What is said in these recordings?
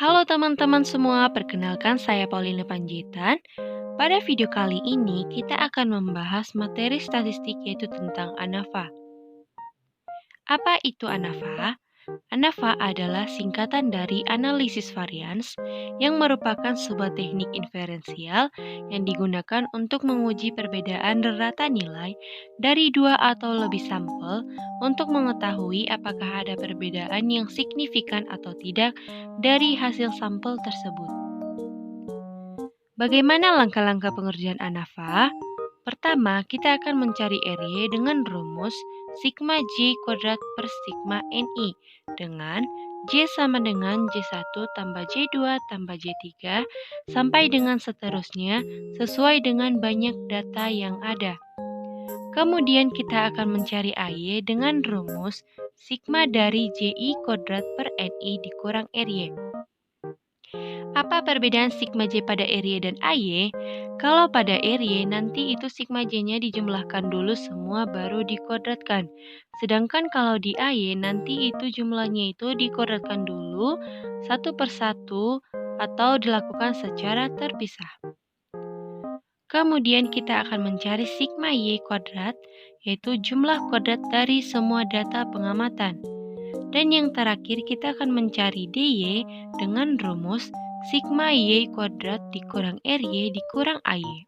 Halo teman-teman semua, perkenalkan saya Pauline Panjaitan. Pada video kali ini kita akan membahas materi statistik yaitu tentang ANAFA. Apa itu ANAFA? ANAFA adalah singkatan dari analisis varians yang merupakan sebuah teknik inferensial yang digunakan untuk menguji perbedaan rata nilai dari dua atau lebih sampel untuk mengetahui apakah ada perbedaan yang signifikan atau tidak dari hasil sampel tersebut. Bagaimana langkah-langkah pengerjaan ANAFA? Pertama, kita akan mencari area dengan rumus sigma J kuadrat per sigma NI dengan J sama dengan J1 tambah J2 tambah J3 sampai dengan seterusnya sesuai dengan banyak data yang ada. Kemudian kita akan mencari AY dengan rumus sigma dari JI kuadrat per NI dikurang area. Apa perbedaan sigma J pada area dan AY? Kalau pada area, nanti itu sigma J-nya dijumlahkan dulu semua baru dikuadratkan. Sedangkan kalau di AY, nanti itu jumlahnya itu dikuadratkan dulu satu per satu atau dilakukan secara terpisah. Kemudian kita akan mencari sigma Y kuadrat, yaitu jumlah kuadrat dari semua data pengamatan. Dan yang terakhir kita akan mencari DY dengan rumus sigma Y kuadrat dikurang RY dikurang AY.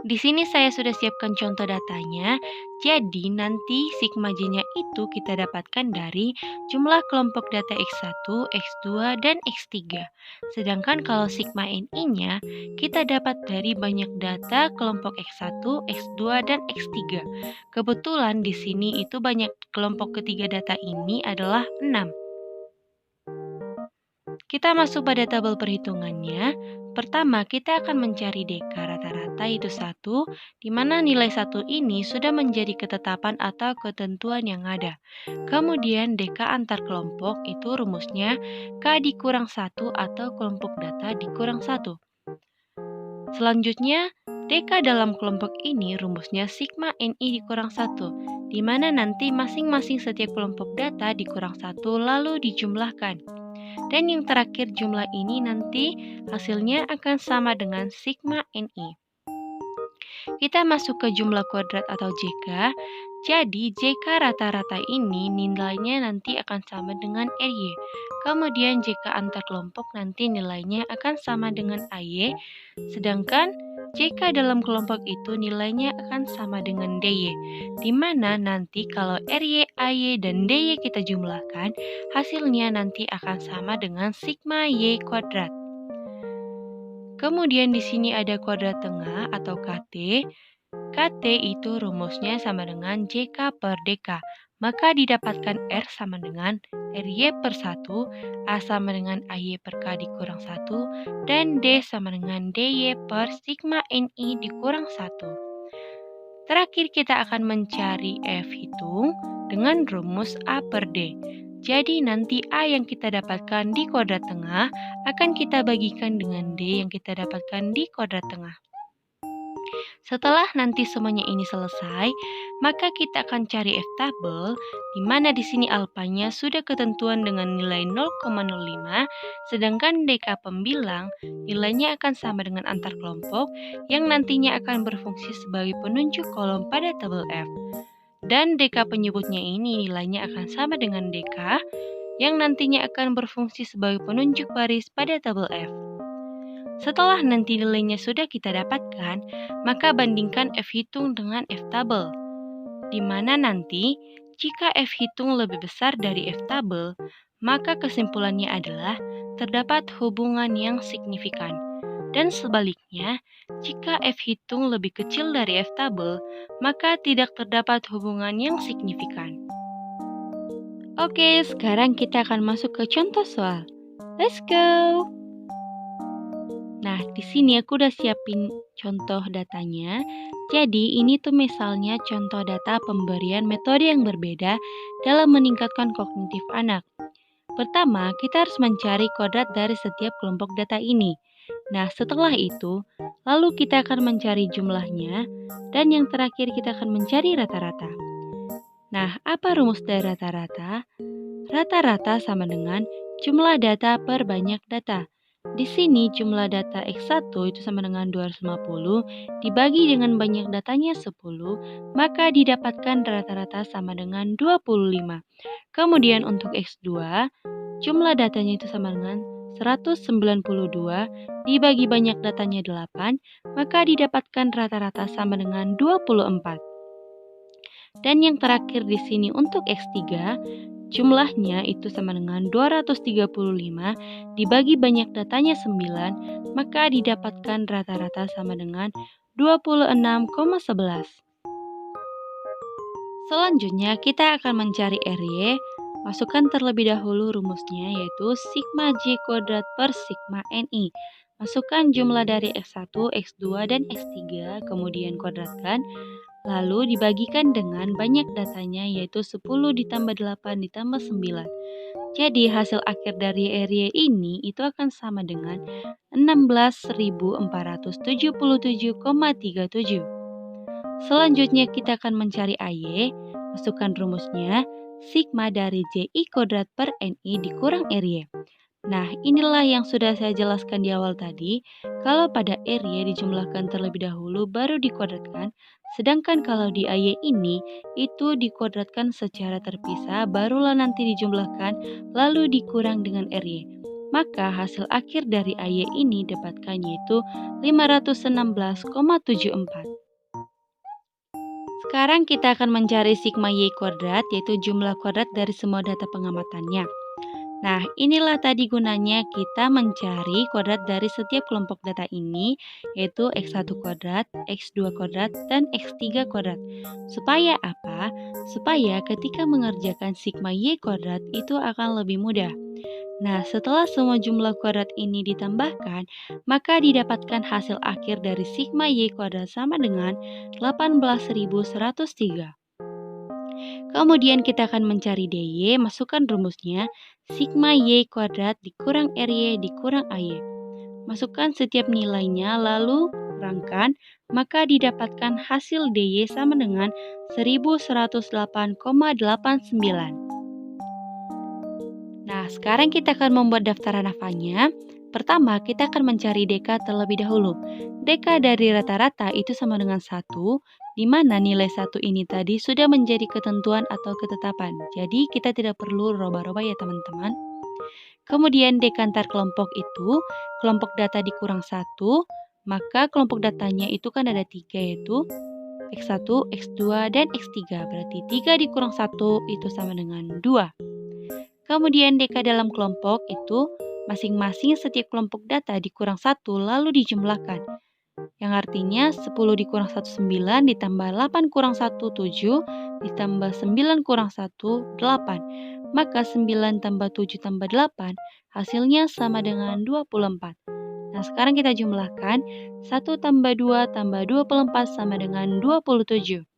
Di sini saya sudah siapkan contoh datanya. Jadi nanti sigma J-nya itu kita dapatkan dari jumlah kelompok data X1, X2, dan X3. Sedangkan kalau sigma NI-nya kita dapat dari banyak data kelompok X1, X2, dan X3. Kebetulan di sini itu banyak kelompok ketiga data ini adalah 6. Kita masuk pada tabel perhitungannya. Pertama, kita akan mencari DK rata-rata itu 1, di mana nilai 1 ini sudah menjadi ketetapan atau ketentuan yang ada. Kemudian DK antar kelompok itu rumusnya K dikurang 1 atau kelompok data dikurang 1. Selanjutnya, DK dalam kelompok ini rumusnya sigma NI dikurang 1, di mana nanti masing-masing setiap kelompok data dikurang 1 lalu dijumlahkan. Dan yang terakhir jumlah ini nanti hasilnya akan sama dengan sigma NI. Kita masuk ke jumlah kuadrat atau JK. Jadi JK rata-rata ini nilainya nanti akan sama dengan RY. Kemudian JK antar kelompok nanti nilainya akan sama dengan AY. Sedangkan JK dalam kelompok itu nilainya akan sama dengan DY, di mana nanti kalau RY, AY, dan DY kita jumlahkan, hasilnya nanti akan sama dengan sigma Y kuadrat. Kemudian di sini ada kuadrat tengah atau KT. KT itu rumusnya sama dengan JK per DK. Maka didapatkan R sama dengan RY per 1, A sama dengan AY per K dikurang 1, dan D sama dengan DY per sigma NI dikurang 1. Terakhir kita akan mencari F hitung dengan rumus A per D. Jadi nanti A yang kita dapatkan di kuadrat tengah akan kita bagikan dengan D yang kita dapatkan di kuadrat tengah. Setelah nanti semuanya ini selesai, maka kita akan cari F tabel, di mana di sini alfanya sudah ketentuan dengan nilai 0,05, sedangkan DK pembilang nilainya akan sama dengan antar kelompok yang nantinya akan berfungsi sebagai penunjuk kolom pada tabel F. Dan DK penyebutnya ini nilainya akan sama dengan DK yang nantinya akan berfungsi sebagai penunjuk baris pada tabel F. Setelah nanti nilainya sudah kita dapatkan, maka bandingkan F hitung dengan F tabel. Di mana nanti, jika F hitung lebih besar dari F tabel, maka kesimpulannya adalah terdapat hubungan yang signifikan. Dan sebaliknya, jika F hitung lebih kecil dari F tabel, maka tidak terdapat hubungan yang signifikan. Oke, sekarang kita akan masuk ke contoh soal. Let's go! Nah, di sini aku udah siapin contoh datanya. Jadi, ini tuh misalnya contoh data pemberian metode yang berbeda dalam meningkatkan kognitif anak. Pertama, kita harus mencari kuadrat dari setiap kelompok data ini. Nah, setelah itu, lalu kita akan mencari jumlahnya, dan yang terakhir kita akan mencari rata-rata. Nah, apa rumus dari rata-rata? Rata-rata sama dengan Jumlah data per banyak data. Di sini jumlah data X1 itu sama dengan 250 dibagi dengan banyak datanya 10, maka didapatkan rata-rata sama dengan 25. Kemudian untuk X2, jumlah datanya itu sama dengan 192 dibagi banyak datanya 8, maka didapatkan rata-rata sama dengan 24. Dan yang terakhir di sini untuk X3, jumlahnya itu sama dengan 235 dibagi banyak datanya 9, maka didapatkan rata-rata sama dengan 26,11. Selanjutnya kita akan mencari RY. Masukkan terlebih dahulu rumusnya yaitu sigma J kuadrat per sigma NI. Masukkan jumlah dari X1, X2, dan X3, kemudian kuadratkan. Lalu dibagikan dengan banyak datanya yaitu 10 ditambah 8 ditambah 9. Jadi hasil akhir dari RY ini itu akan sama dengan 16.477,37. Selanjutnya kita akan mencari AY. Masukkan rumusnya sigma dari JI kuadrat per NI dikurang RY. Nah, inilah yang sudah saya jelaskan di awal tadi. Kalau pada RY dijumlahkan terlebih dahulu baru dikuadratkan, sedangkan kalau di AY ini itu dikuadratkan secara terpisah barulah nanti dijumlahkan lalu dikurang dengan RY. Maka hasil akhir dari AY ini dapatkan yaitu 516,74. Sekarang kita akan mencari sigma Y kuadrat, yaitu jumlah kuadrat dari semua data pengamatannya. Nah, inilah tadi gunanya kita mencari kuadrat dari setiap kelompok data ini, yaitu X1 kuadrat, X2 kuadrat, dan X3 kuadrat. Supaya apa? Supaya ketika mengerjakan sigma Y kuadrat itu akan lebih mudah. Nah, setelah semua jumlah kuadrat ini ditambahkan, maka didapatkan hasil akhir dari sigma Y kuadrat sama dengan 18.103. Kemudian kita akan mencari DY, masukkan rumusnya sigma Y kuadrat dikurang RY dikurang AY. Masukkan setiap nilainya lalu kurangkan, maka didapatkan hasil DY sama dengan 1108,89. Nah, sekarang kita akan membuat daftar ANAFA-nya. Pertama, kita akan mencari DK terlebih dahulu. DK dari rata-rata itu sama dengan 1, di mana nilai 1 ini tadi sudah menjadi ketentuan atau ketetapan. Jadi, kita tidak perlu roba-roba ya teman-teman. Kemudian DK antar kelompok itu, kelompok data dikurang 1, maka kelompok datanya itu kan ada 3 yaitu X1, X2, dan X3. Berarti 3 dikurang 1 itu sama dengan 2. Kemudian DK dalam kelompok itu masing-masing setiap kelompok data dikurang 1 lalu dijumlahkan. Yang artinya 10 dikurang 1 9 ditambah 8 kurang 1 7 ditambah 9 kurang 1 8. Maka 9 tambah 7 tambah 8 hasilnya sama dengan 24. Nah, sekarang kita jumlahkan 1 tambah 2 tambah 24 sama dengan 27.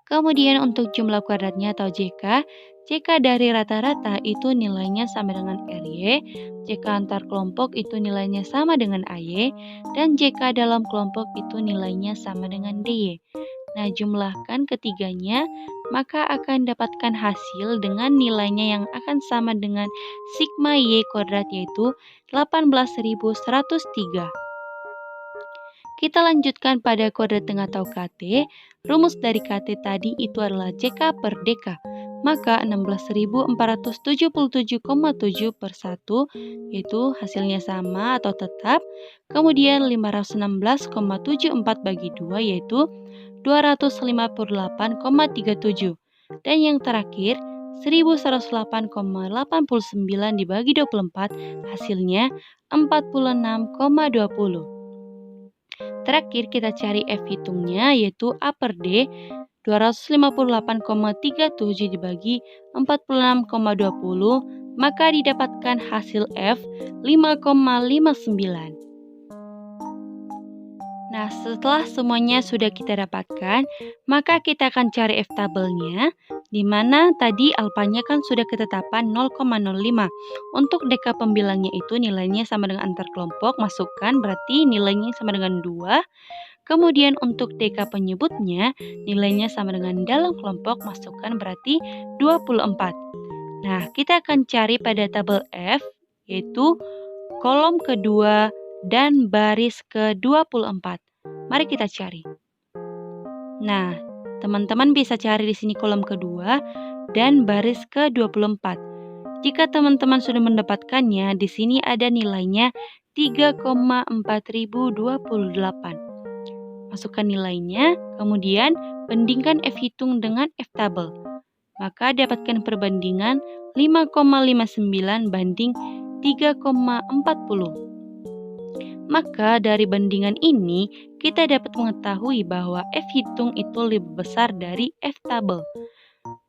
Kemudian untuk jumlah kuadratnya atau JK, JK dari rata-rata itu nilainya sama dengan RY, JK antar kelompok itu nilainya sama dengan AY, dan JK dalam kelompok itu nilainya sama dengan DY. Nah, jumlahkan ketiganya, maka akan dapatkan hasil dengan nilainya yang akan sama dengan sigma Y kuadrat yaitu 18.103. Kita lanjutkan pada kode tengah atau KT. Rumus dari KT tadi itu adalah JK per DK. Maka 16.477,7 per 1 yaitu hasilnya sama atau tetap. Kemudian 516,74 bagi 2 yaitu 258,37. Dan yang terakhir 1108,89 dibagi 24 hasilnya 46,20. Terakhir kita cari F hitungnya yaitu A per D 258,37 dibagi 46,20 maka didapatkan hasil F 5,59. Nah, setelah semuanya sudah kita dapatkan, maka kita akan cari F tabelnya, di mana tadi alfanya kan sudah ketetapan 0,05. Untuk DK pembilangnya itu nilainya sama dengan antar kelompok, masukkan berarti nilainya sama dengan 2. Kemudian untuk DK penyebutnya, nilainya sama dengan dalam kelompok, masukkan berarti 24. Nah, kita akan cari pada tabel F, yaitu kolom kedua dan baris ke-24. Mari kita cari. Nah, teman-teman bisa cari di sini kolom kedua dan baris ke-24. Jika teman-teman sudah mendapatkannya, di sini ada nilainya 3,4028. Masukkan nilainya, kemudian bandingkan F hitung dengan F tabel. Maka dapatkan perbandingan 5,59 banding 3,40. Maka dari bandingan ini, kita dapat mengetahui bahwa F hitung itu lebih besar dari F tabel.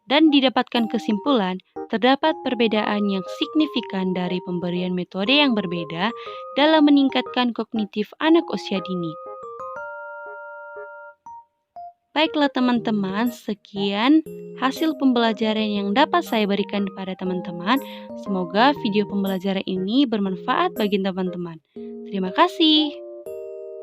Dan didapatkan kesimpulan, terdapat perbedaan yang signifikan dari pemberian metode yang berbeda dalam meningkatkan kognitif anak usia dini. Baiklah teman-teman, sekian hasil pembelajaran yang dapat saya berikan kepada teman-teman. Semoga video pembelajaran ini bermanfaat bagi teman-teman. Terima kasih.